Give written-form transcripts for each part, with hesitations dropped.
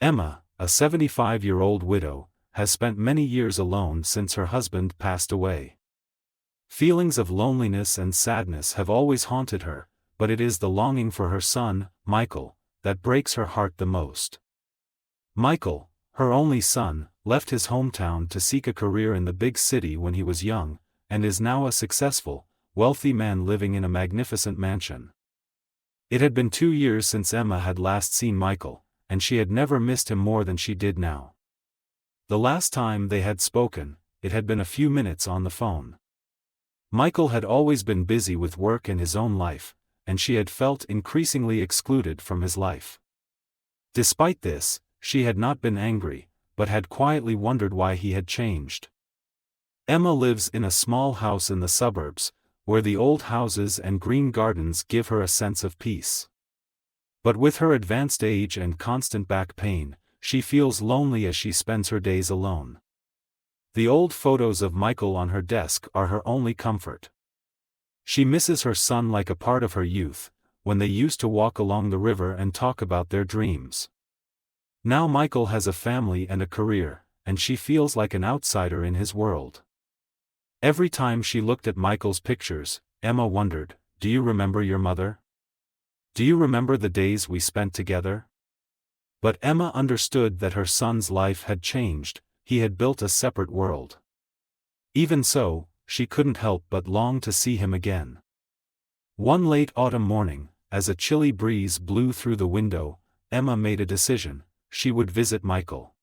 Emma, a 75-year-old widow, has spent many years alone since her husband passed away. Feelings of loneliness and sadness have always haunted her, but it is the longing for her son, Michael, that breaks her heart the most. Michael, her only son, left his hometown to seek a career in the big city when he was young, and is now a successful, wealthy man living in a magnificent mansion. It had been 2 years since Emma had last seen Michael, and she had never missed him more than she did now. The last time they had spoken, it had been a few minutes on the phone. Michael had always been busy with work and his own life, and she had felt increasingly excluded from his life. Despite this, she had not been angry, but had quietly wondered why he had changed. Emma lives in a small house in the suburbs, where the old houses and green gardens give her a sense of peace. But with her advanced age and constant back pain, she feels lonely as she spends her days alone. The old photos of Michael on her desk are her only comfort. She misses her son like a part of her youth, when they used to walk along the river and talk about their dreams. Now Michael has a family and a career, and she feels like an outsider in his world. Every time she looked at Michael's pictures, Emma wondered, "Do you remember your mother? Do you remember the days we spent together?" But Emma understood that her son's life had changed. He had built a separate world. Even so, she couldn't help but long to see him again. One late autumn morning, as a chilly breeze blew through the window, Emma made a decision: she would visit Michael.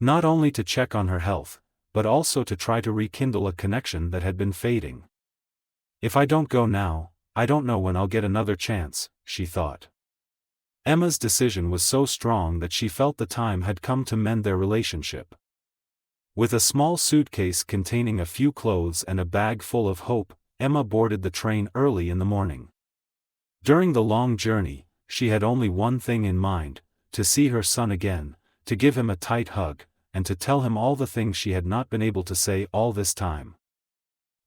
Not only to check on her health, but also to try to rekindle a connection that had been fading. "If I don't go now, I don't know when I'll get another chance," she thought. Emma's decision was so strong that she felt the time had come to mend their relationship. With a small suitcase containing a few clothes and a bag full of hope, Emma boarded the train early in the morning. During the long journey, she had only one thing in mind: to see her son again, to give him a tight hug, and to tell him all the things she had not been able to say all this time.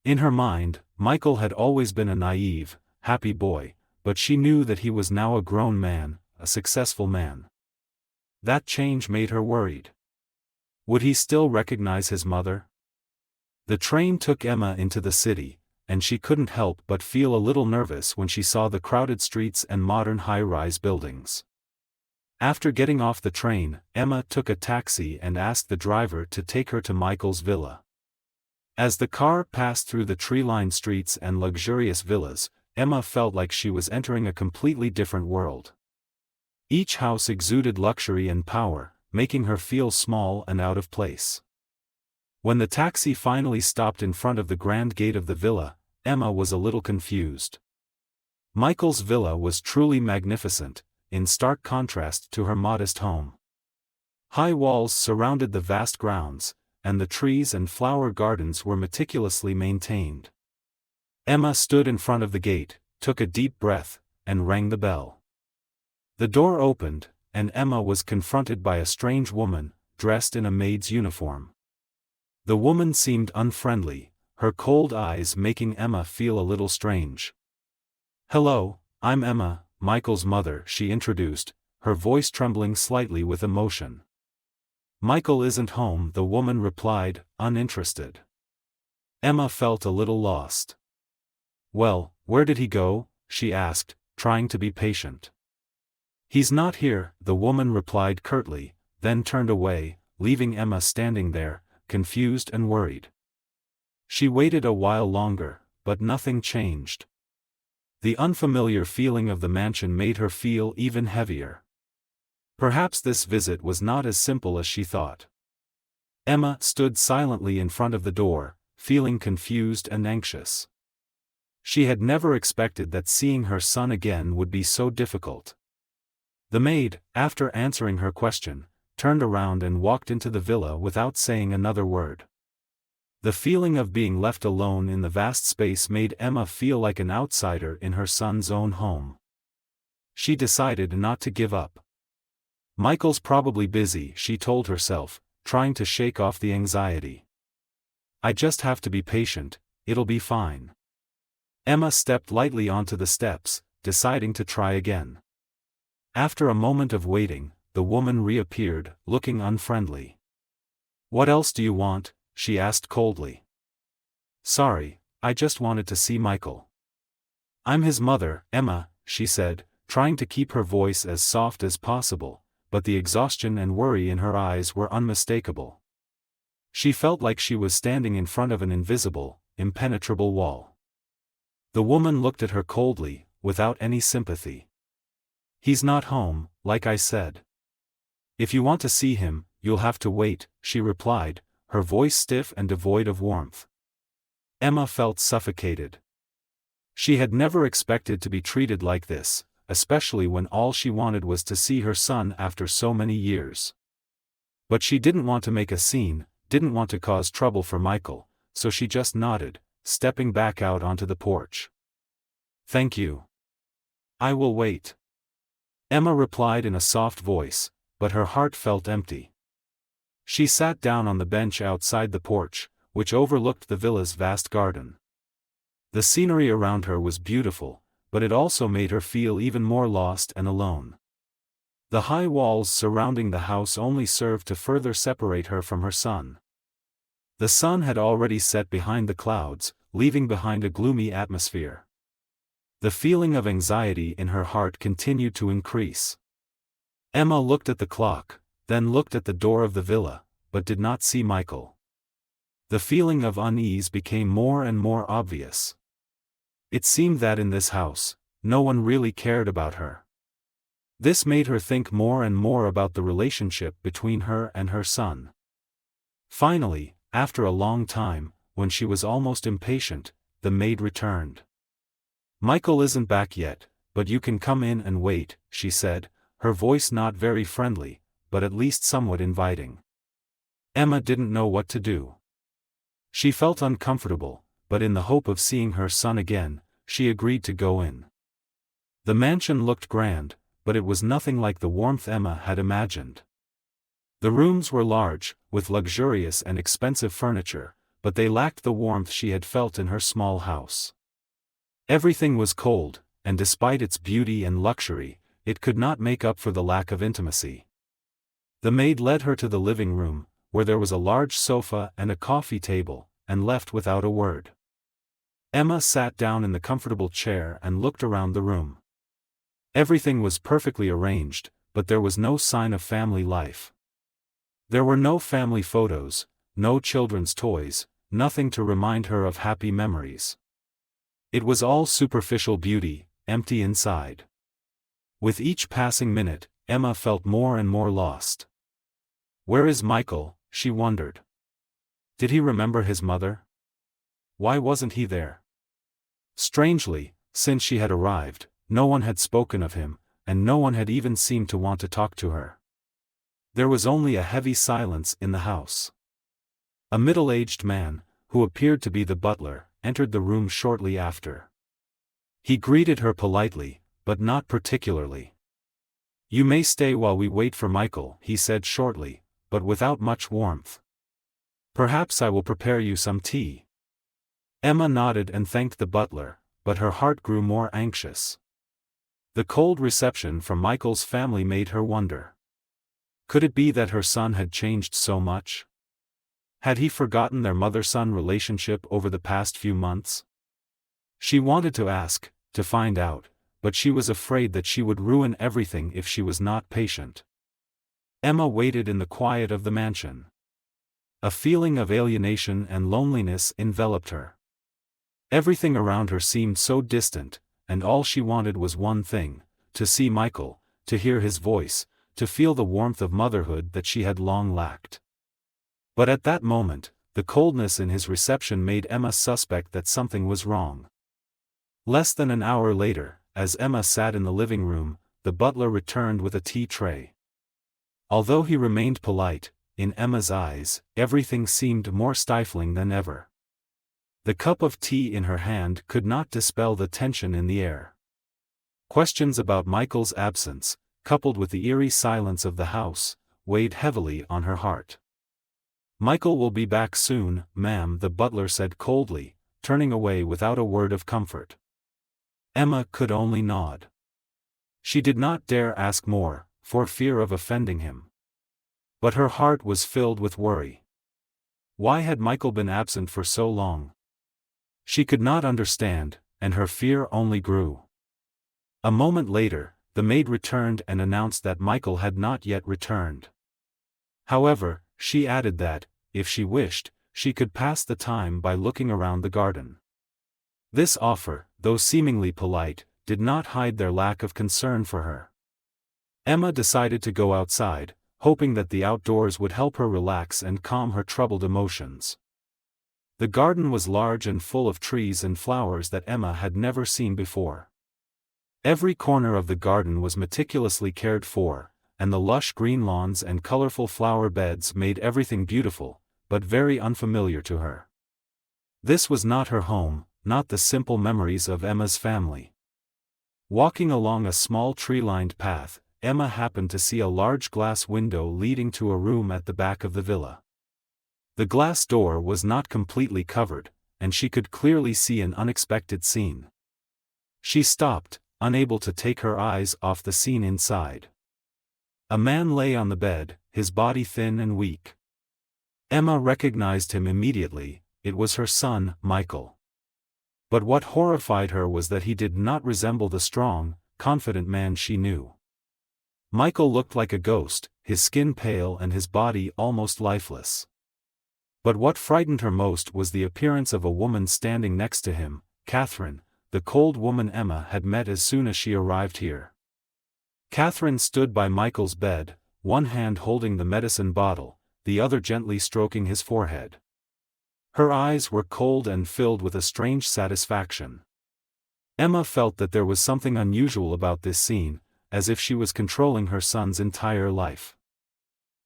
In her mind, Michael had always been a naive, happy boy, but she knew that he was now a grown man, a successful man. That change made her worried. Would he still recognize his mother? The train took Emma into the city, and she couldn't help but feel a little nervous when she saw the crowded streets and modern high-rise buildings. After getting off the train, Emma took a taxi and asked the driver to take her to Michael's villa. As the car passed through the tree-lined streets and luxurious villas, Emma felt like she was entering a completely different world. Each house exuded luxury and power, making her feel small and out of place. When the taxi finally stopped in front of the grand gate of the villa, Emma was a little confused. Michael's villa was truly magnificent, in stark contrast to her modest home. High walls surrounded the vast grounds, and the trees and flower gardens were meticulously maintained. Emma stood in front of the gate, took a deep breath, and rang the bell. The door opened, and Emma was confronted by a strange woman, dressed in a maid's uniform. The woman seemed unfriendly, her cold eyes making Emma feel a little strange. "Hello, I'm Emma, Michael's mother," she introduced, her voice trembling slightly with emotion. "Michael isn't home," the woman replied, uninterested. Emma felt a little lost. "Well, where did he go?" she asked, trying to be patient. "He's not here," the woman replied curtly, then turned away, leaving Emma standing there, confused and worried. She waited a while longer, but nothing changed. The unfamiliar feeling of the mansion made her feel even heavier. Perhaps this visit was not as simple as she thought. Emma stood silently in front of the door, feeling confused and anxious. She had never expected that seeing her son again would be so difficult. The maid, after answering her question, turned around and walked into the villa without saying another word. The feeling of being left alone in the vast space made Emma feel like an outsider in her son's own home. She decided not to give up. "Michael's probably busy," she told herself, trying to shake off the anxiety. "I just have to be patient, it'll be fine." Emma stepped lightly onto the steps, deciding to try again. After a moment of waiting, the woman reappeared, looking unfriendly. "What else do you want?" she asked coldly. "Sorry, I just wanted to see Michael." "I'm his mother, Emma," she said, trying to keep her voice as soft as possible, but the exhaustion and worry in her eyes were unmistakable. She felt like she was standing in front of an invisible, impenetrable wall. The woman looked at her coldly, without any sympathy. "He's not home, like I said. If you want to see him, you'll have to wait," she replied, her voice stiff and devoid of warmth. Emma felt suffocated. She had never expected to be treated like this, especially when all she wanted was to see her son after so many years. But she didn't want to make a scene, didn't want to cause trouble for Michael, so she just nodded, stepping back out onto the porch. "Thank you. I will wait," Emma replied in a soft voice, but her heart felt empty. She sat down on the bench outside the porch, which overlooked the villa's vast garden. The scenery around her was beautiful, but it also made her feel even more lost and alone. The high walls surrounding the house only served to further separate her from her son. The sun had already set behind the clouds, leaving behind a gloomy atmosphere. The feeling of anxiety in her heart continued to increase. Emma looked at the clock, then looked at the door of the villa, but did not see Michael. The feeling of unease became more and more obvious. It seemed that in this house, no one really cared about her. This made her think more and more about the relationship between her and her son. Finally, after a long time, when she was almost impatient, the maid returned. "Michael isn't back yet, but you can come in and wait," she said, her voice not very friendly, but at least somewhat inviting. Emma didn't know what to do. She felt uncomfortable, but in the hope of seeing her son again, she agreed to go in. The mansion looked grand, but it was nothing like the warmth Emma had imagined. The rooms were large, with luxurious and expensive furniture, but they lacked the warmth she had felt in her small house. Everything was cold, and despite its beauty and luxury, it could not make up for the lack of intimacy. The maid led her to the living room, where there was a large sofa and a coffee table, and left without a word. Emma sat down in the comfortable chair and looked around the room. Everything was perfectly arranged, but there was no sign of family life. There were no family photos, no children's toys, nothing to remind her of happy memories. It was all superficial beauty, empty inside. With each passing minute, Emma felt more and more lost. "Where is Michael?" she wondered. Did he remember his mother? Why wasn't he there? Strangely, since she had arrived, no one had spoken of him, and no one had even seemed to want to talk to her. There was only a heavy silence in the house. A middle-aged man, who appeared to be the butler, entered the room shortly after. He greeted her politely, but not particularly. "You may stay while we wait for Michael," he said shortly, but without much warmth. "Perhaps I will prepare you some tea." Emma nodded and thanked the butler, but her heart grew more anxious. The cold reception from Michael's family made her wonder. Could it be that her son had changed so much? Had he forgotten their mother-son relationship over the past few months? She wanted to ask, to find out, but she was afraid that she would ruin everything if she was not patient. Emma waited in the quiet of the mansion. A feeling of alienation and loneliness enveloped her. Everything around her seemed so distant, and all she wanted was one thing: to see Michael, to hear his voice, to feel the warmth of motherhood that she had long lacked. But at that moment, the coldness in his reception made Emma suspect that something was wrong. Less than an hour later, as Emma sat in the living room, the butler returned with a tea tray. Although he remained polite, in Emma's eyes, everything seemed more stifling than ever. The cup of tea in her hand could not dispel the tension in the air. Questions about Michael's absence, coupled with the eerie silence of the house, weighed heavily on her heart. "Michael will be back soon, ma'am," the butler said coldly, turning away without a word of comfort. Emma could only nod. She did not dare ask more, for fear of offending him. But her heart was filled with worry. Why had Michael been absent for so long? She could not understand, and her fear only grew. A moment later, the maid returned and announced that Michael had not yet returned. However, she added that, if she wished, she could pass the time by looking around the garden. This offer, though seemingly polite, did not hide their lack of concern for her. Emma decided to go outside, hoping that the outdoors would help her relax and calm her troubled emotions. The garden was large and full of trees and flowers that Emma had never seen before. Every corner of the garden was meticulously cared for, and the lush green lawns and colorful flower beds made everything beautiful, but very unfamiliar to her. This was not her home, not the simple memories of Emma's family. Walking along a small tree-lined path, Emma happened to see a large glass window leading to a room at the back of the villa. The glass door was not completely covered, and she could clearly see an unexpected scene. She stopped, unable to take her eyes off the scene inside. A man lay on the bed, his body thin and weak. Emma recognized him immediately. It was her son, Michael. But what horrified her was that he did not resemble the strong, confident man she knew. Michael looked like a ghost, his skin pale and his body almost lifeless. But what frightened her most was the appearance of a woman standing next to him, Catherine, the cold woman Emma had met as soon as she arrived here. Catherine stood by Michael's bed, one hand holding the medicine bottle, the other gently stroking his forehead. Her eyes were cold and filled with a strange satisfaction. Emma felt that there was something unusual about this scene, as if she was controlling her son's entire life.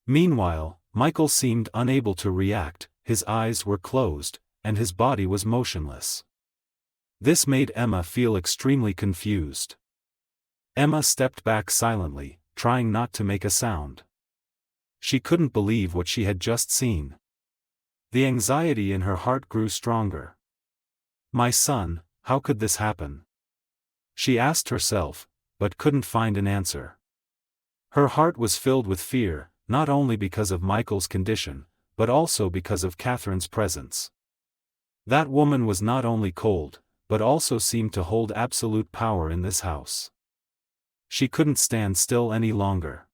Meanwhile, Michael seemed unable to react, his eyes were closed, and his body was motionless. This made Emma feel extremely confused. Emma stepped back silently, trying not to make a sound. She couldn't believe what she had just seen. The anxiety in her heart grew stronger. My son, how could this happen? She asked herself, but couldn't find an answer. Her heart was filled with fear, not only because of Michael's condition, but also because of Catherine's presence. That woman was not only cold, but also seemed to hold absolute power in this house. She couldn't stand still any longer.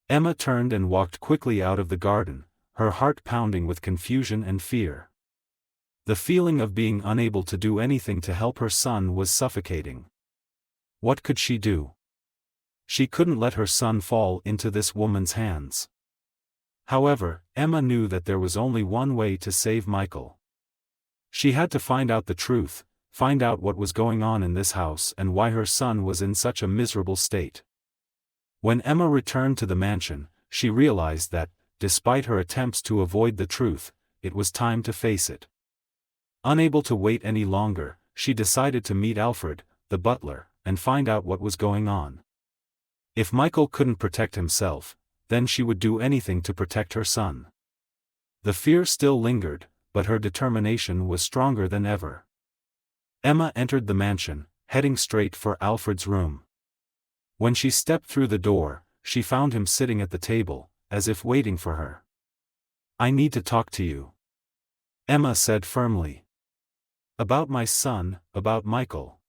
Emma turned and walked quickly out of the garden, her heart pounding with confusion and fear. The feeling of being unable to do anything to help her son was suffocating. What could she do? She couldn't let her son fall into this woman's hands. However, Emma knew that there was only one way to save Michael. She had to find out the truth, find out what was going on in this house and why her son was in such a miserable state. When Emma returned to the mansion, she realized that, despite her attempts to avoid the truth, it was time to face it. Unable to wait any longer, she decided to meet Alfred, the butler, and find out what was going on. If Michael couldn't protect himself, then she would do anything to protect her son. The fear still lingered, but her determination was stronger than ever. Emma entered the mansion, heading straight for Alfred's room. When she stepped through the door, she found him sitting at the table, as if waiting for her. I need to talk to you, Emma said firmly. About my son, about Michael.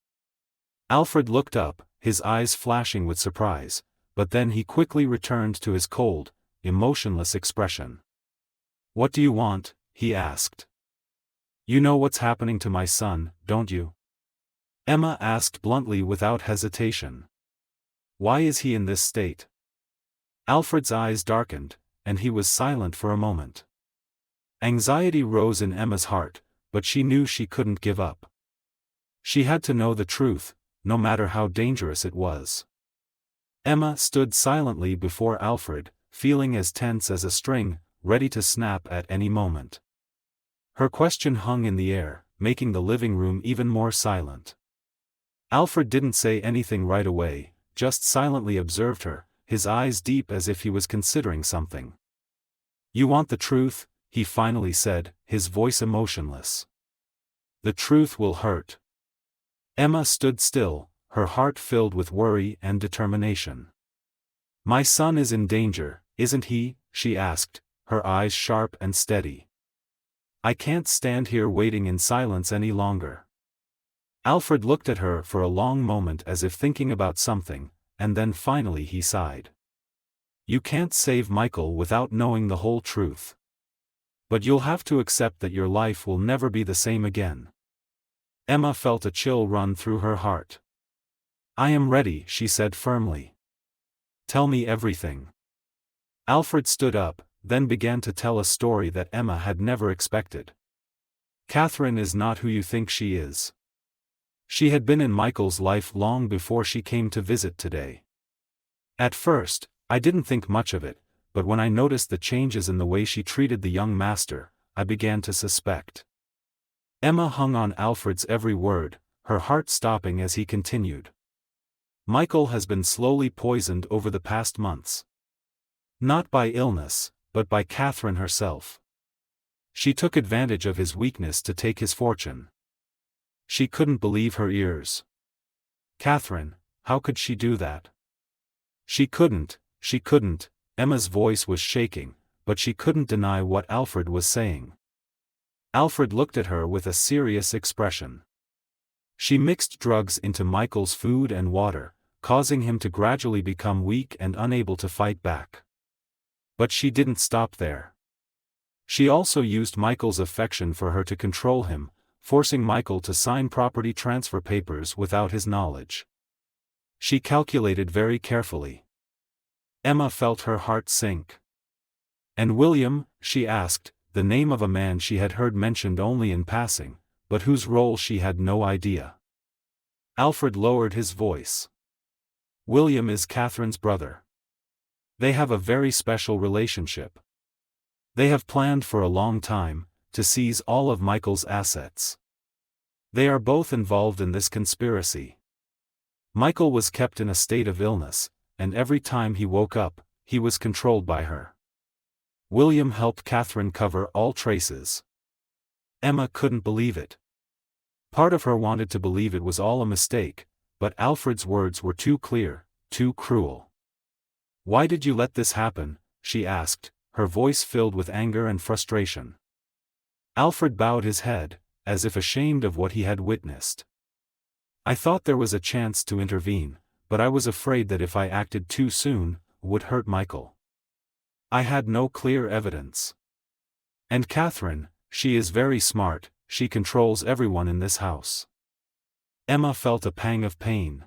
Alfred looked up, his eyes flashing with surprise, but then he quickly returned to his cold, emotionless expression. What do you want? He asked. You know what's happening to my son, don't you? Emma asked bluntly without hesitation. Why is he in this state? Alfred's eyes darkened, and he was silent for a moment. Anxiety rose in Emma's heart, but she knew she couldn't give up. She had to know the truth, no matter how dangerous it was. Emma stood silently before Alfred, feeling as tense as a string, ready to snap at any moment. Her question hung in the air, making the living room even more silent. Alfred didn't say anything right away, just silently observed her, his eyes deep as if he was considering something. You want the truth? He finally said, his voice emotionless. The truth will hurt. Emma stood still, her heart filled with worry and determination. My son is in danger, isn't he? She asked, her eyes sharp and steady. I can't stand here waiting in silence any longer. Alfred looked at her for a long moment as if thinking about something, and then finally he sighed. You can't save Michael without knowing the whole truth. But you'll have to accept that your life will never be the same again. Emma felt a chill run through her heart. I am ready, she said firmly. Tell me everything. Alfred stood up, then began to tell a story that Emma had never expected. Catherine is not who you think she is. She had been in Michael's life long before she came to visit today. At first, I didn't think much of it, but when I noticed the changes in the way she treated the young master, I began to suspect. Emma hung on Alfred's every word, her heart stopping as he continued. Michael has been slowly poisoned over the past months. Not by illness, but by Catherine herself. She took advantage of his weakness to take his fortune. She couldn't believe her ears. Catherine, how could she do that? She couldn't, Emma's voice was shaking, but she couldn't deny what Alfred was saying. Alfred looked at her with a serious expression. She mixed drugs into Michael's food and water, causing him to gradually become weak and unable to fight back. But she didn't stop there. She also used Michael's affection for her to control him, forcing Michael to sign property transfer papers without his knowledge. She calculated very carefully. Emma felt her heart sink. And William, she asked, the name of a man she had heard mentioned only in passing, but whose role she had no idea. Alfred lowered his voice. William is Catherine's brother. They have a very special relationship. They have planned for a long time, to seize all of Michael's assets. They are both involved in this conspiracy. Michael was kept in a state of illness, and every time he woke up, he was controlled by her. William helped Catherine cover all traces. Emma couldn't believe it. Part of her wanted to believe it was all a mistake, but Alfred's words were too clear, too cruel. Why did you let this happen? She asked, her voice filled with anger and frustration. Alfred bowed his head, as if ashamed of what he had witnessed. I thought there was a chance to intervene, but I was afraid that if I acted too soon, would hurt Michael. I had no clear evidence. And Catherine, she is very smart, she controls everyone in this house. Emma felt a pang of pain.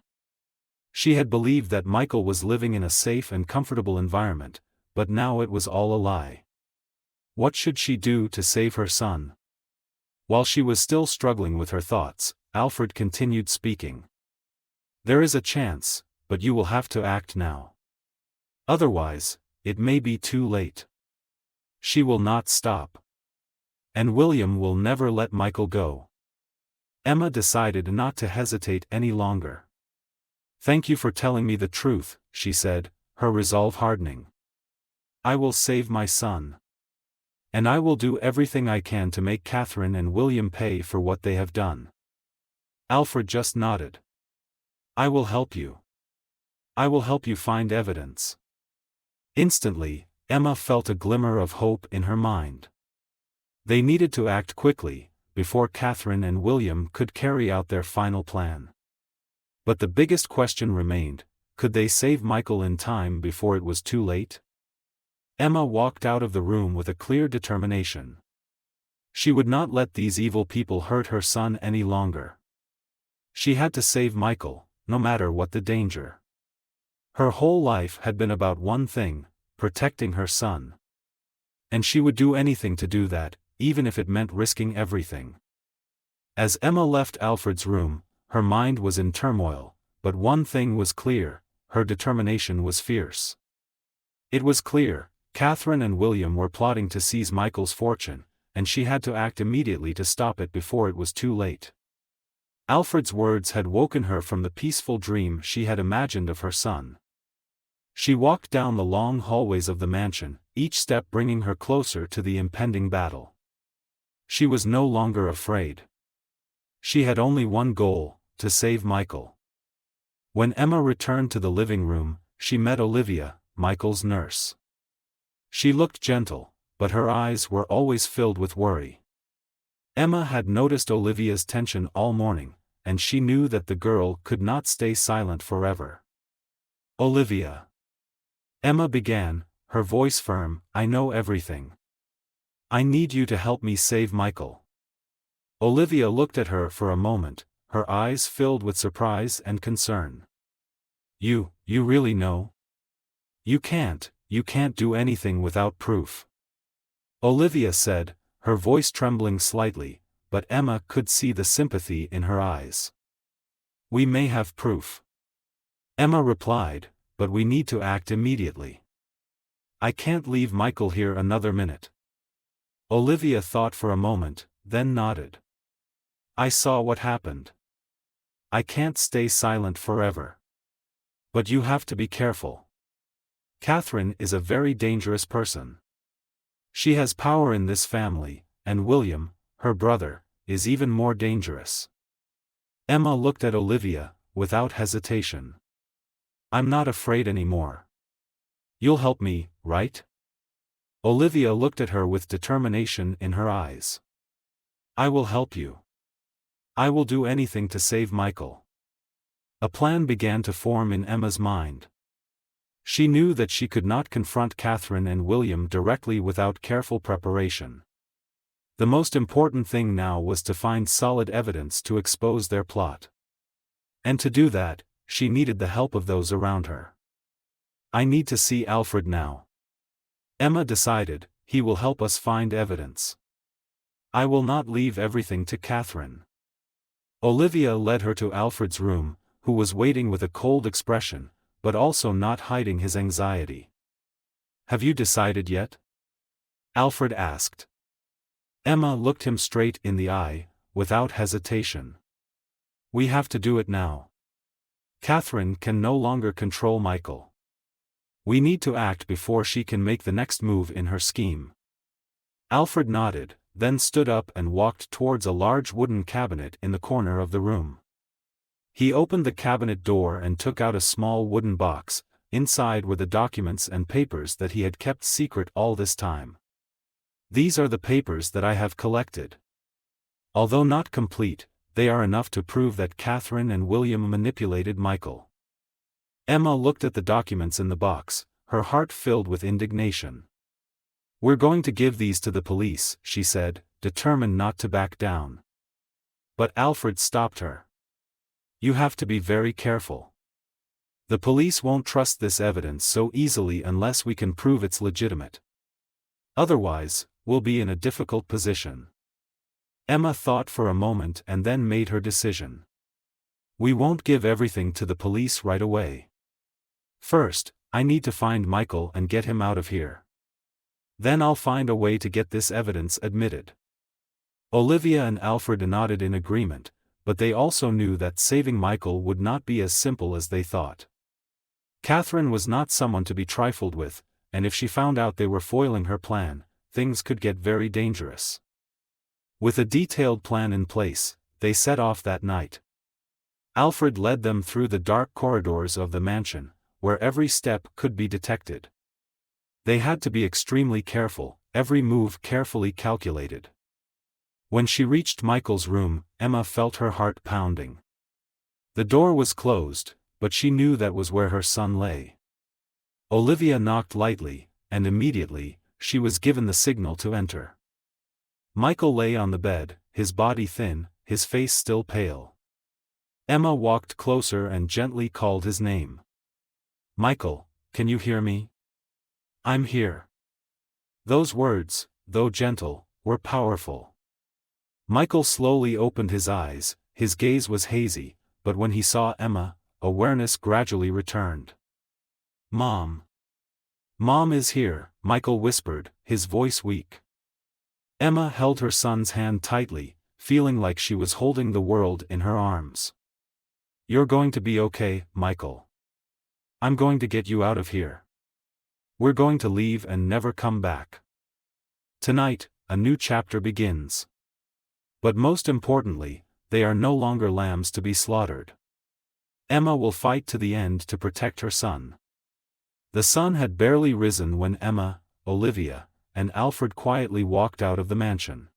She had believed that Michael was living in a safe and comfortable environment, but now it was all a lie. What should she do to save her son? While she was still struggling with her thoughts, Alfred continued speaking. There is a chance, but you will have to act now. Otherwise, it may be too late. She will not stop. And William will never let Michael go. Emma decided not to hesitate any longer. Thank you for telling me the truth, she said, her resolve hardening. I will save my son. And I will do everything I can to make Catherine and William pay for what they have done. Alfred just nodded. I will help you. I will help you find evidence. Instantly, Emma felt a glimmer of hope in her mind. They needed to act quickly, before Catherine and William could carry out their final plan. But the biggest question remained, could they save Michael in time before it was too late? Emma walked out of the room with a clear determination. She would not let these evil people hurt her son any longer. She had to save Michael, no matter what the danger. Her whole life had been about one thing, protecting her son. And she would do anything to do that, even if it meant risking everything. As Emma left Alfred's room, her mind was in turmoil, but one thing was clear, her determination was fierce. It was clear, Catherine and William were plotting to seize Michael's fortune, and she had to act immediately to stop it before it was too late. Alfred's words had woken her from the peaceful dream she had imagined of her son. She walked down the long hallways of the mansion, each step bringing her closer to the impending battle. She was no longer afraid. She had only one goal, to save Michael. When Emma returned to the living room, she met Olivia, Michael's nurse. She looked gentle, but her eyes were always filled with worry. Emma had noticed Olivia's tension all morning, and she knew that the girl could not stay silent forever. "Olivia," Emma began, her voice firm, "I know everything. I need you to help me save Michael." Olivia looked at her for a moment, her eyes filled with surprise and concern. You really know? You can't do anything without proof," Olivia said, her voice trembling slightly, but Emma could see the sympathy in her eyes. "We may have proof," Emma replied, "but we need to act immediately. I can't leave Michael here another minute." Olivia thought for a moment, then nodded. "I saw what happened. I can't stay silent forever. But you have to be careful. Catherine is a very dangerous person. She has power in this family, and William, her brother, is even more dangerous." Emma looked at Olivia, without hesitation. "I'm not afraid anymore. You'll help me, right?" Olivia looked at her with determination in her eyes. "I will help you. I will do anything to save Michael." A plan began to form in Emma's mind. She knew that she could not confront Catherine and William directly without careful preparation. The most important thing now was to find solid evidence to expose their plot. And to do that, she needed the help of those around her. "I need to see Alfred now," Emma decided. "He will help us find evidence. I will not leave everything to Catherine." Olivia led her to Alfred's room, who was waiting with a cold expression, but also not hiding his anxiety. "Have you decided yet?" Alfred asked. Emma looked him straight in the eye, without hesitation. "We have to do it now. Catherine can no longer control Michael. We need to act before she can make the next move in her scheme." Alfred nodded, then stood up and walked towards a large wooden cabinet in the corner of the room. He opened the cabinet door and took out a small wooden box. Inside were the documents and papers that he had kept secret all this time. "These are the papers that I have collected. Although not complete, they are enough to prove that Catherine and William manipulated Michael." Emma looked at the documents in the box, her heart filled with indignation. "We're going to give these to the police," she said, determined not to back down. But Alfred stopped her. "You have to be very careful. The police won't trust this evidence so easily unless we can prove it's legitimate. Otherwise, we'll be in a difficult position." Emma thought for a moment and then made her decision. "We won't give everything to the police right away. First, I need to find Michael and get him out of here. Then I'll find a way to get this evidence admitted." Olivia and Alfred nodded in agreement, but they also knew that saving Michael would not be as simple as they thought. Catherine was not someone to be trifled with, and if she found out they were foiling her plan, things could get very dangerous. With a detailed plan in place, they set off that night. Alfred led them through the dark corridors of the mansion, where every step could be detected. They had to be extremely careful, every move carefully calculated. When she reached Michael's room, Emma felt her heart pounding. The door was closed, but she knew that was where her son lay. Olivia knocked lightly, and immediately, she was given the signal to enter. Michael lay on the bed, his body thin, his face still pale. Emma walked closer and gently called his name. "Michael, can you hear me? I'm here." Those words, though gentle, were powerful. Michael slowly opened his eyes, his gaze was hazy, but when he saw Emma, awareness gradually returned. "Mom. Mom is here," Michael whispered, his voice weak. Emma held her son's hand tightly, feeling like she was holding the world in her arms. "You're going to be okay, Michael. I'm going to get you out of here. We're going to leave and never come back. Tonight, a new chapter begins. But most importantly, they are no longer lambs to be slaughtered. Emma will fight to the end to protect her son." The sun had barely risen when Emma, Olivia, and Alfred quietly walked out of the mansion.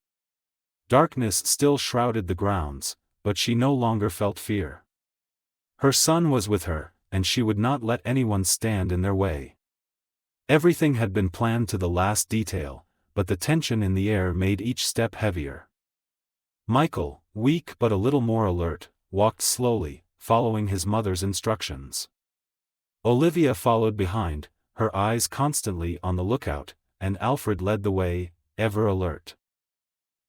Darkness still shrouded the grounds, but she no longer felt fear. Her son was with her, and she would not let anyone stand in their way. Everything had been planned to the last detail, but the tension in the air made each step heavier. Michael, weak but a little more alert, walked slowly, following his mother's instructions. Olivia followed behind, her eyes constantly on the lookout, and Alfred led the way, ever alert.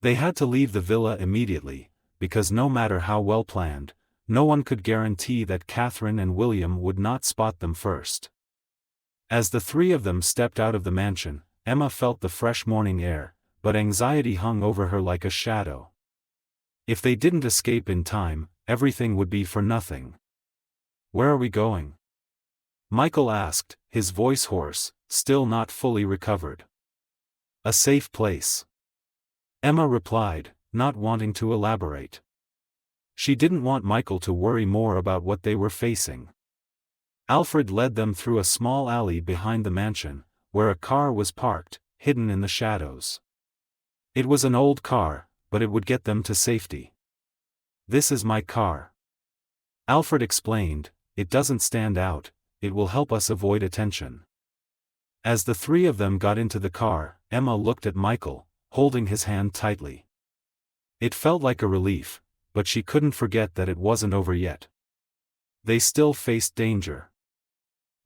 They had to leave the villa immediately, because no matter how well planned, no one could guarantee that Catherine and William would not spot them first. As the three of them stepped out of the mansion, Emma felt the fresh morning air, but anxiety hung over her like a shadow. If they didn't escape in time, everything would be for nothing. "Where are we going?" Michael asked, his voice hoarse, still not fully recovered. "A safe place," Emma replied, not wanting to elaborate. She didn't want Michael to worry more about what they were facing. Alfred led them through a small alley behind the mansion, where a car was parked, hidden in the shadows. It was an old car, but it would get them to safety. "This is my car," Alfred explained. "It doesn't stand out, it will help us avoid attention." As the three of them got into the car, Emma looked at Michael, holding his hand tightly. It felt like a relief, but she couldn't forget that it wasn't over yet. They still faced danger.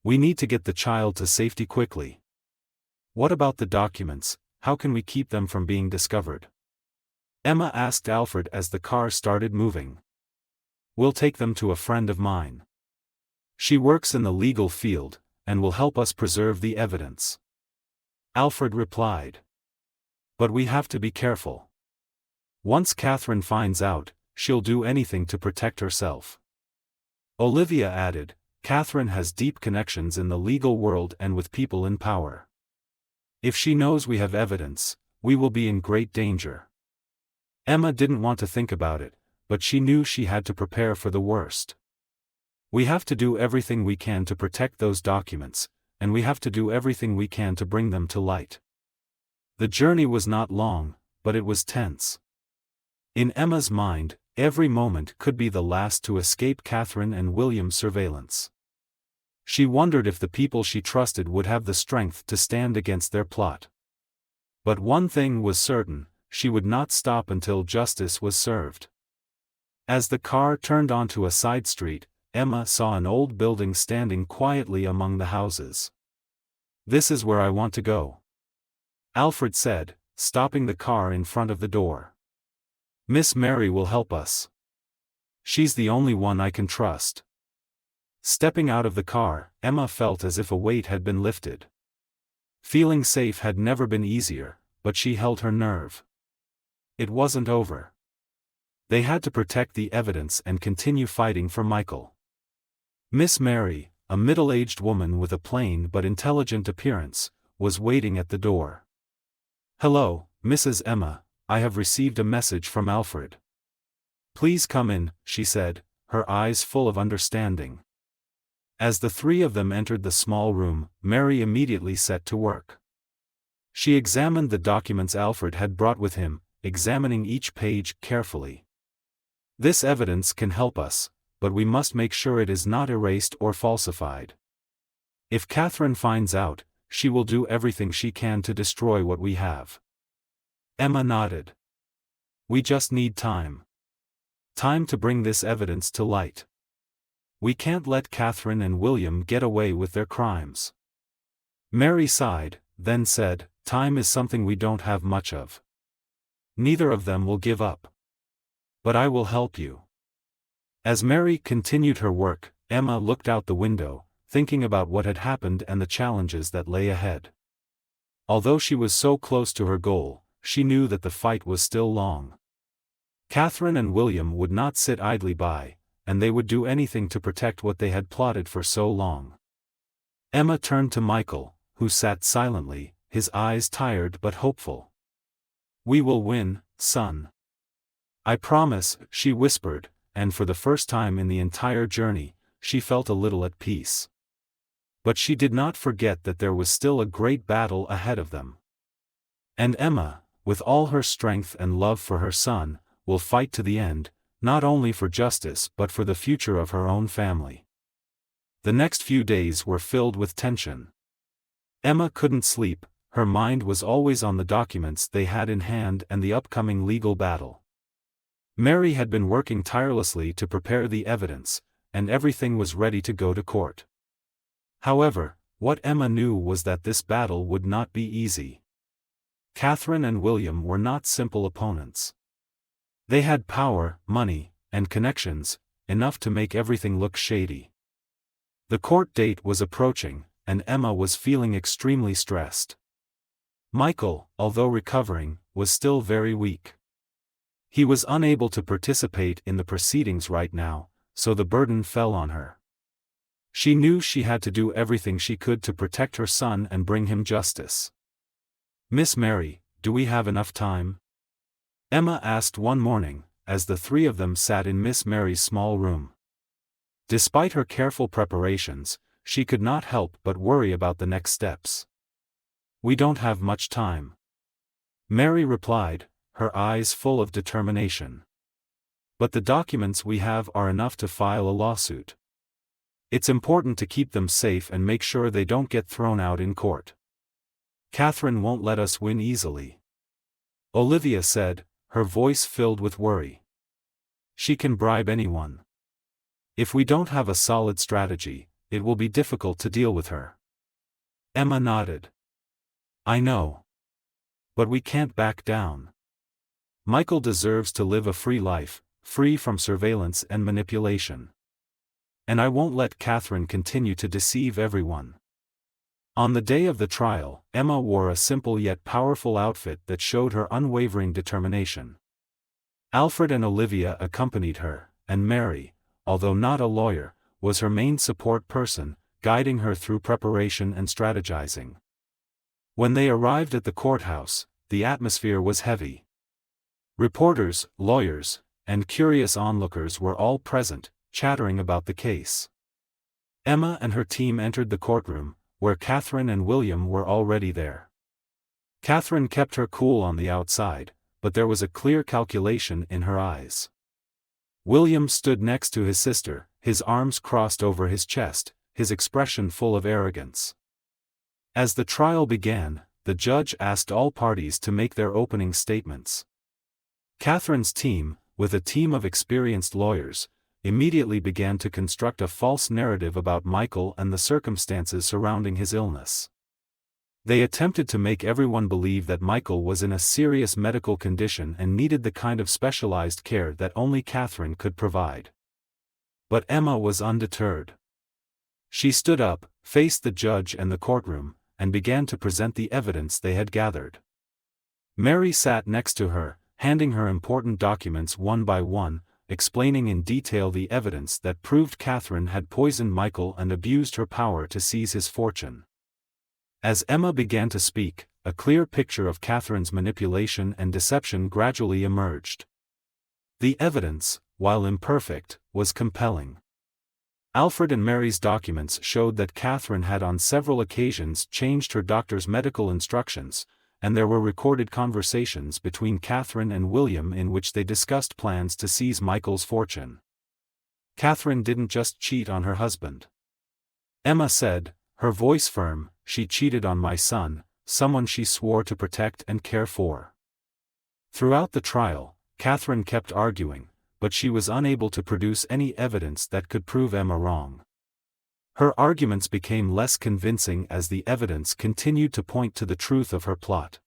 "We need to get the child to safety quickly." "What about the documents, how can we keep them from being discovered?" Emma asked Alfred as the car started moving. "We'll take them to a friend of mine. She works in the legal field, and will help us preserve the evidence," Alfred replied. "But we have to be careful. Once Catherine finds out, she'll do anything to protect herself." Olivia added, "Catherine has deep connections in the legal world and with people in power. If she knows we have evidence, we will be in great danger." Emma didn't want to think about it, but she knew she had to prepare for the worst. "We have to do everything we can to protect those documents, and we have to do everything we can to bring them to light." The journey was not long, but it was tense. In Emma's mind, every moment could be the last to escape Catherine and William's surveillance. She wondered if the people she trusted would have the strength to stand against their plot. But one thing was certain, she would not stop until justice was served. As the car turned onto a side street, Emma saw an old building standing quietly among the houses. "This is where I want to go," Alfred said, stopping the car in front of the door. "Miss Mary will help us. She's the only one I can trust." Stepping out of the car, Emma felt as if a weight had been lifted. Feeling safe had never been easier, but she held her nerve. It wasn't over. They had to protect the evidence and continue fighting for Michael. Miss Mary, a middle-aged woman with a plain but intelligent appearance, was waiting at the door. "Hello, Mrs. Emma, I have received a message from Alfred." "Please come in," she said, her eyes full of understanding. As the three of them entered the small room, Mary immediately set to work. She examined the documents Alfred had brought with him, examining each page carefully. "This evidence can help us, but we must make sure it is not erased or falsified. If Catherine finds out, she will do everything she can to destroy what we have." Emma nodded. "We just need time. Time to bring this evidence to light. We can't let Catherine and William get away with their crimes." Mary sighed, then said, "Time is something we don't have much of. Neither of them will give up. But I will help you." As Mary continued her work, Emma looked out the window, thinking about what had happened and the challenges that lay ahead. Although she was so close to her goal, she knew that the fight was still long. Catherine and William would not sit idly by, and they would do anything to protect what they had plotted for so long. Emma turned to Michael, who sat silently, his eyes tired but hopeful. "We will win, son. I promise," she whispered, and for the first time in the entire journey, she felt a little at peace. But she did not forget that there was still a great battle ahead of them. And Emma, with all her strength and love for her son, will fight to the end, not only for justice but for the future of her own family. The next few days were filled with tension. Emma couldn't sleep, her mind was always on the documents they had in hand and the upcoming legal battle. Mary had been working tirelessly to prepare the evidence, and everything was ready to go to court. However, what Emma knew was that this battle would not be easy. Catherine and William were not simple opponents. They had power, money, and connections, enough to make everything look shady. The court date was approaching, and Emma was feeling extremely stressed. Michael, although recovering, was still very weak. He was unable to participate in the proceedings right now, so the burden fell on her. She knew she had to do everything she could to protect her son and bring him justice. "Miss Mary, do we have enough time?" Emma asked one morning, as the three of them sat in Miss Mary's small room. Despite her careful preparations, she could not help but worry about the next steps. "We don't have much time," Mary replied, her eyes full of determination. "But the documents we have are enough to file a lawsuit. It's important to keep them safe and make sure they don't get thrown out in court. Catherine won't let us win easily," Olivia said, her voice filled with worry. "She can bribe anyone. If we don't have a solid strategy, it will be difficult to deal with her." Emma nodded. "I know. But we can't back down. Michael deserves to live a free life, free from surveillance and manipulation. And I won't let Catherine continue to deceive everyone." On the day of the trial, Emma wore a simple yet powerful outfit that showed her unwavering determination. Alfred and Olivia accompanied her, and Mary, although not a lawyer, was her main support person, guiding her through preparation and strategizing. When they arrived at the courthouse, the atmosphere was heavy. Reporters, lawyers, and curious onlookers were all present, chattering about the case. Emma and her team entered the courtroom, where Catherine and William were already there. Catherine kept her cool on the outside, but there was a clear calculation in her eyes. William stood next to his sister, his arms crossed over his chest, his expression full of arrogance. As the trial began, the judge asked all parties to make their opening statements. Catherine's team, with a team of experienced lawyers, immediately began to construct a false narrative about Michael and the circumstances surrounding his illness. They attempted to make everyone believe that Michael was in a serious medical condition and needed the kind of specialized care that only Catherine could provide. But Emma was undeterred. She stood up, faced the judge and the courtroom, and began to present the evidence they had gathered. Mary sat next to her, handing her important documents one by one, explaining in detail the evidence that proved Catherine had poisoned Michael and abused her power to seize his fortune. As Emma began to speak, a clear picture of Catherine's manipulation and deception gradually emerged. The evidence, while imperfect, was compelling. Alfred and Mary's documents showed that Catherine had on several occasions changed her doctor's medical instructions, and there were recorded conversations between Catherine and William in which they discussed plans to seize Michael's fortune. Catherine didn't just cheat on her husband. Emma said, her voice firm, "She cheated on my son, someone she swore to protect and care for." Throughout the trial, Catherine kept arguing, but she was unable to produce any evidence that could prove Emma wrong. Her arguments became less convincing as the evidence continued to point to the truth of her plot.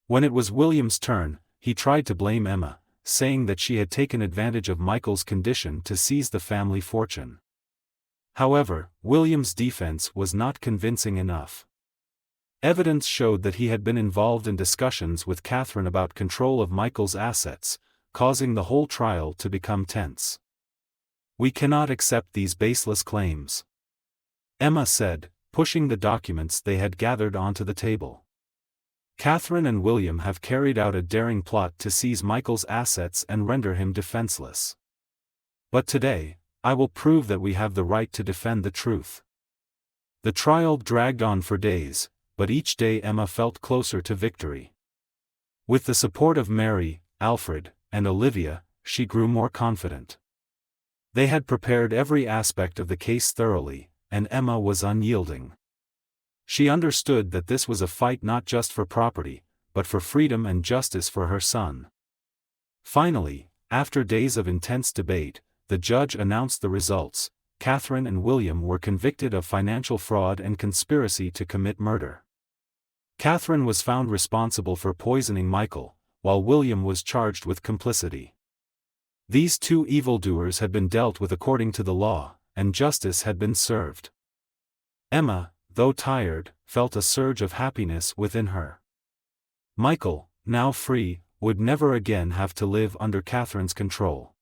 When it was William's turn, he tried to blame Emma, saying that she had taken advantage of Michael's condition to seize the family fortune. However, William's defense was not convincing enough. Evidence showed that he had been involved in discussions with Catherine about control of Michael's assets, causing the whole trial to become tense. "We cannot accept these baseless claims," Emma said, pushing the documents they had gathered onto the table. "Catherine and William have carried out a daring plot to seize Michael's assets and render him defenseless. But today, I will prove that we have the right to defend the truth." The trial dragged on for days, but each day Emma felt closer to victory. With the support of Mary, Alfred, and Olivia, she grew more confident. They had prepared every aspect of the case thoroughly, and Emma was unyielding. She understood that this was a fight not just for property, but for freedom and justice for her son. Finally, after days of intense debate, the judge announced the results. Catherine and William were convicted of financial fraud and conspiracy to commit murder. Catherine was found responsible for poisoning Michael, while William was charged with complicity. These two evildoers had been dealt with according to the law, and justice had been served. Emma, though tired, felt a surge of happiness within her. Michael, now free, would never again have to live under Catherine's control.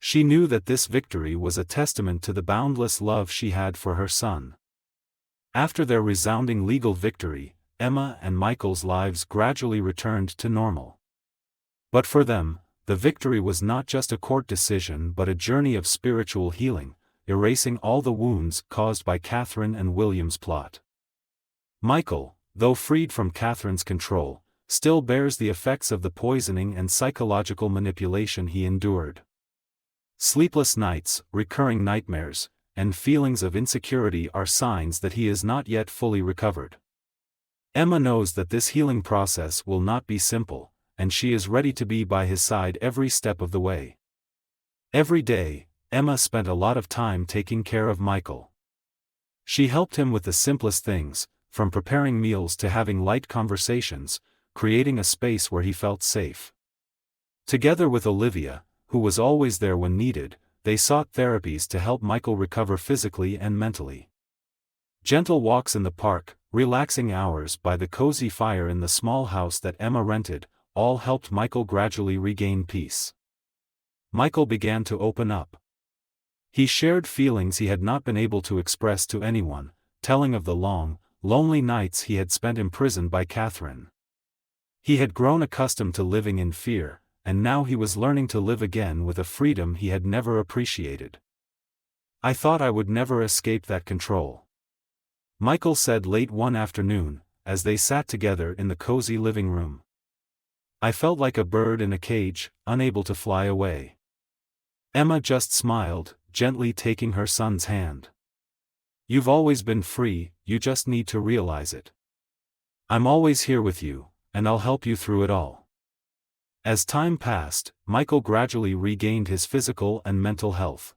She knew that this victory was a testament to the boundless love she had for her son. After their resounding legal victory, Emma and Michael's lives gradually returned to normal. But for them, the victory was not just a court decision but a journey of spiritual healing, erasing all the wounds caused by Catherine and William's plot. Michael, though freed from Catherine's control, still bears the effects of the poisoning and psychological manipulation he endured. Sleepless nights, recurring nightmares, and feelings of insecurity are signs that he is not yet fully recovered. Emma knows that this healing process will not be simple, and she is ready to be by his side every step of the way. Every day, Emma spent a lot of time taking care of Michael. She helped him with the simplest things, from preparing meals to having light conversations, creating a space where he felt safe. Together with Olivia, who was always there when needed, they sought therapies to help Michael recover physically and mentally. Gentle walks in the park, relaxing hours by the cozy fire in the small house that Emma rented, all helped Michael gradually regain peace. Michael began to open up. He shared feelings he had not been able to express to anyone, telling of the long, lonely nights he had spent imprisoned by Catherine. He had grown accustomed to living in fear, and now he was learning to live again with a freedom he had never appreciated. "I thought I would never escape that control," Michael said late one afternoon, as they sat together in the cozy living room. "I felt like a bird in a cage, unable to fly away." Emma just smiled, gently taking her son's hand. "You've always been free, you just need to realize it. I'm always here with you, and I'll help you through it all." As time passed, Michael gradually regained his physical and mental health.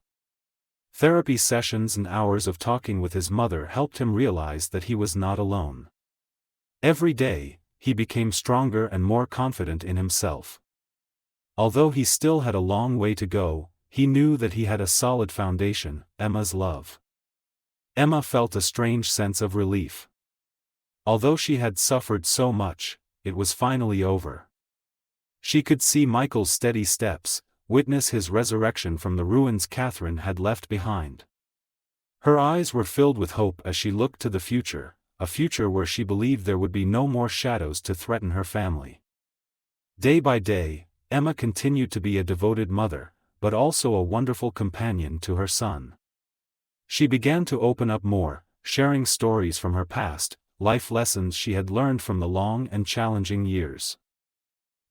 Therapy sessions and hours of talking with his mother helped him realize that he was not alone. Every day, he became stronger and more confident in himself. Although he still had a long way to go, he knew that he had a solid foundation, Emma's love. Emma felt a strange sense of relief. Although she had suffered so much, it was finally over. She could see Michael's steady steps, witness his resurrection from the ruins Catherine had left behind. Her eyes were filled with hope as she looked to the future, a future where she believed there would be no more shadows to threaten her family. Day by day, Emma continued to be a devoted mother, but also a wonderful companion to her son. She began to open up more, sharing stories from her past, life lessons she had learned from the long and challenging years.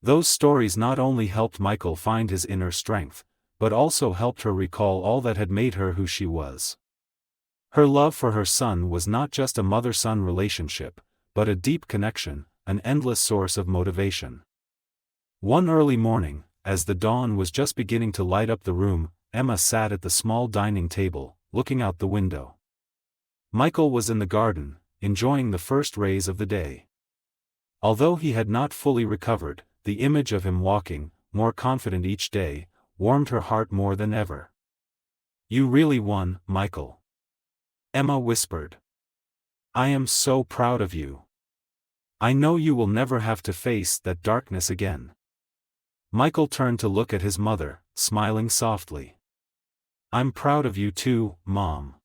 Those stories not only helped Michael find his inner strength, but also helped her recall all that had made her who she was. Her love for her son was not just a mother-son relationship, but a deep connection, an endless source of motivation. One early morning, as the dawn was just beginning to light up the room, Emma sat at the small dining table, looking out the window. Michael was in the garden, enjoying the first rays of the day. Although he had not fully recovered, the image of him walking, more confident each day, warmed her heart more than ever. "You really won, Michael," Emma whispered. "I am so proud of you. I know you will never have to face that darkness again." Michael turned to look at his mother, smiling softly. "I'm proud of you too, Mom.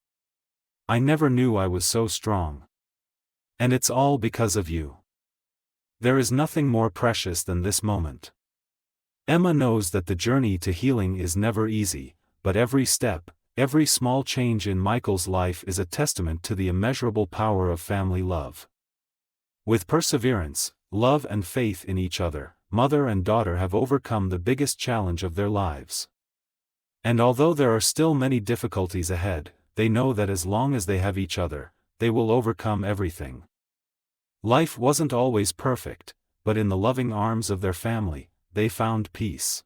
I never knew I was so strong. And it's all because of you. There is nothing more precious than this moment." Emma knows that the journey to healing is never easy, but every step, every small change in Michael's life is a testament to the immeasurable power of family love. With perseverance, love and faith in each other, mother and daughter have overcome the biggest challenge of their lives. And although there are still many difficulties ahead, they know that as long as they have each other, they will overcome everything. Life wasn't always perfect, but in the loving arms of their family, they found peace.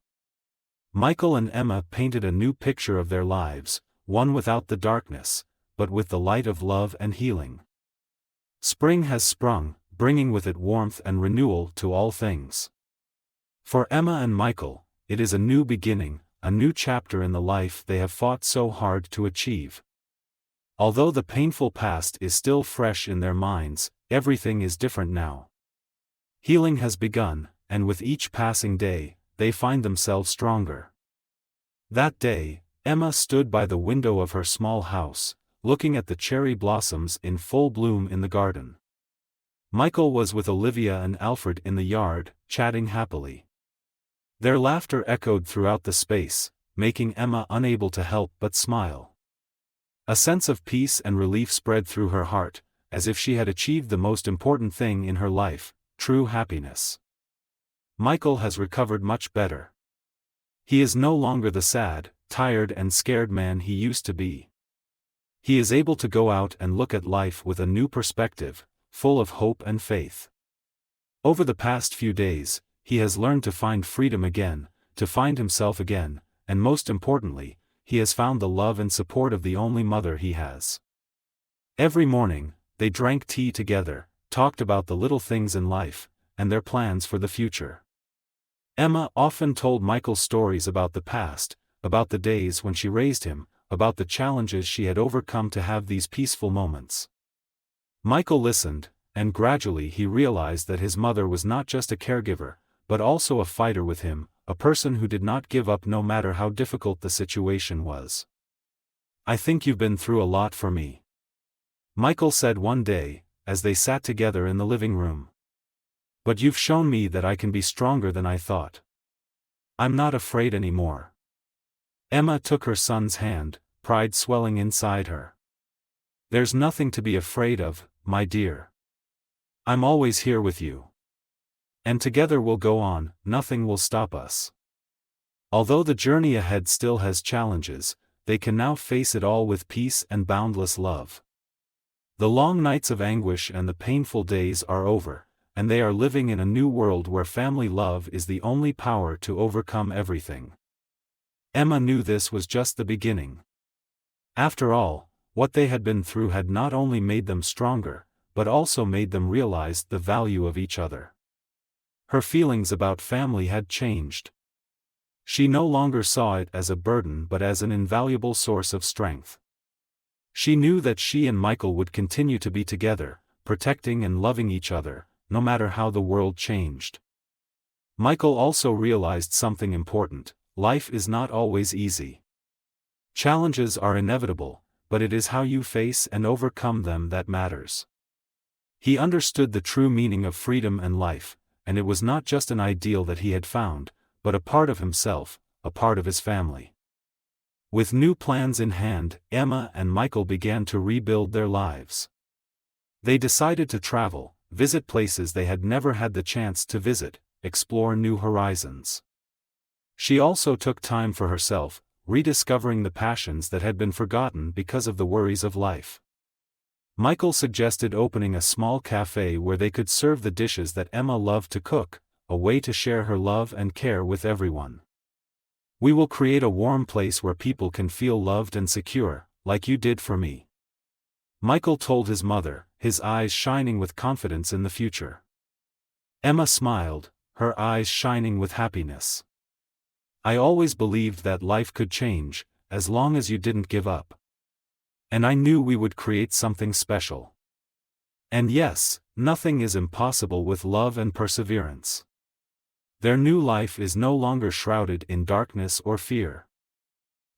Michael and Emma painted a new picture of their lives, one without the darkness, but with the light of love and healing. Spring has sprung, bringing with it warmth and renewal to all things. For Emma and Michael, it is a new beginning, a new chapter in the life they have fought so hard to achieve. Although the painful past is still fresh in their minds, everything is different now. Healing has begun, and with each passing day, they find themselves stronger. That day, Emma stood by the window of her small house, looking at the cherry blossoms in full bloom in the garden. Michael was with Olivia and Alfred in the yard, chatting happily. Their laughter echoed throughout the space, making Emma unable to help but smile. A sense of peace and relief spread through her heart, as if she had achieved the most important thing in her life, true happiness. Michael has recovered much better. He is no longer the sad, tired and scared man he used to be. He is able to go out and look at life with a new perspective, full of hope and faith. Over the past few days, he has learned to find freedom again, to find himself again, and most importantly, he has found the love and support of the only mother he has. Every morning, they drank tea together, talked about the little things in life, and their plans for the future. Emma often told Michael stories about the past, about the days when she raised him, about the challenges she had overcome to have these peaceful moments. Michael listened, and gradually he realized that his mother was not just a caregiver, but also a fighter with him, a person who did not give up no matter how difficult the situation was. "I think you've been through a lot for me," Michael said one day, as they sat together in the living room. "But you've shown me that I can be stronger than I thought. I'm not afraid anymore." Emma took her son's hand, pride swelling inside her. "There's nothing to be afraid of, my dear. I'm always here with you. And together we'll go on, nothing will stop us." Although the journey ahead still has challenges, they can now face it all with peace and boundless love. The long nights of anguish and the painful days are over, and they are living in a new world where family love is the only power to overcome everything. Emma knew this was just the beginning. After all, what they had been through had not only made them stronger, but also made them realize the value of each other. Her feelings about family had changed. She no longer saw it as a burden but as an invaluable source of strength. She knew that she and Michael would continue to be together, protecting and loving each other, no matter how the world changed. Michael also realized something important: life is not always easy. Challenges are inevitable, but it is how you face and overcome them that matters. He understood the true meaning of freedom and life, and it was not just an ideal that he had found, but a part of himself, a part of his family. With new plans in hand, Emma and Michael began to rebuild their lives. They decided to travel, visit places they had never had the chance to visit, explore new horizons. She also took time for herself, rediscovering the passions that had been forgotten because of the worries of life. Michael suggested opening a small cafe where they could serve the dishes that Emma loved to cook, a way to share her love and care with everyone. "We will create a warm place where people can feel loved and secure, like you did for me," Michael told his mother, his eyes shining with confidence in the future. Emma smiled, her eyes shining with happiness. "I always believed that life could change, as long as you didn't give up. And I knew we would create something special. And yes, nothing is impossible with love and perseverance." Their new life is no longer shrouded in darkness or fear.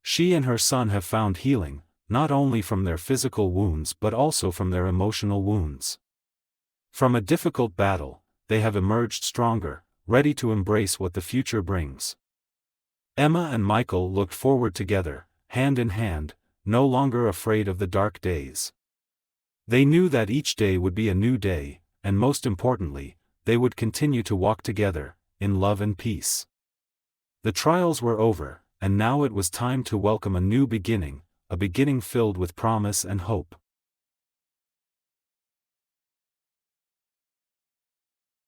She and her son have found healing, not only from their physical wounds but also from their emotional wounds. From a difficult battle, they have emerged stronger, ready to embrace what the future brings. Emma and Michael looked forward together, hand in hand, no longer afraid of the dark days. They knew that each day would be a new day, and most importantly, they would continue to walk together, in love and peace. The trials were over, and now it was time to welcome a new beginning, a beginning filled with promise and hope.